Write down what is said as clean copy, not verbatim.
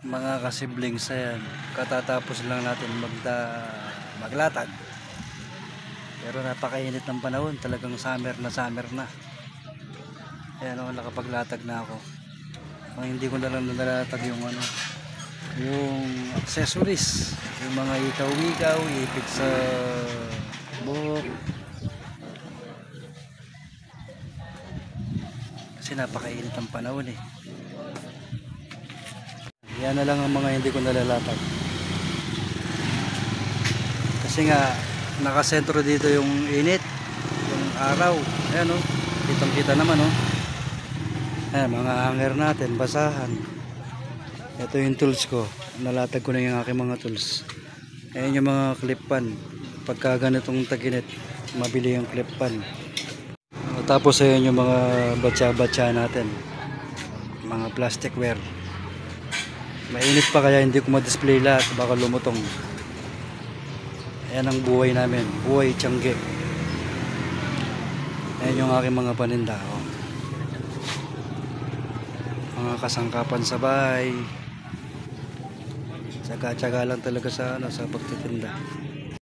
Mga kasiblings, ayan, katatapos lang natin maglatag, pero napakainit ng panahon, talagang summer na. Ayan o, nakapaglatag na ako. Ang hindi ko na lang nalatag yung yung accessories, yung mga ikaw-ikaw, ipit sa buhok, kasi napakainit ng panahon eh. Yan na lang ang mga hindi ko nalalatag. Kasi nga, nakasentro dito yung init, yung araw. Ayan o, kitang kita naman o. Ayan, mga hanger natin, basahan. Ito yung tools ko. Nalatag ko na yung aking mga tools. Ayan yung mga clip pan. Pagka ganitong taginit, mabili yung clip pan. Tapos ayan yung mga batsa-batsa natin. Mga plasticware. Mainit pa kaya hindi ko ma-display lahat, baka lumutong. Ayan ang buhay namin, buhay tiyangge. Ayan yung aking mga paninda oh. Mga kasangkapan sa bahay. Tsaga-tsaga lang talaga sa sa pagtitinda.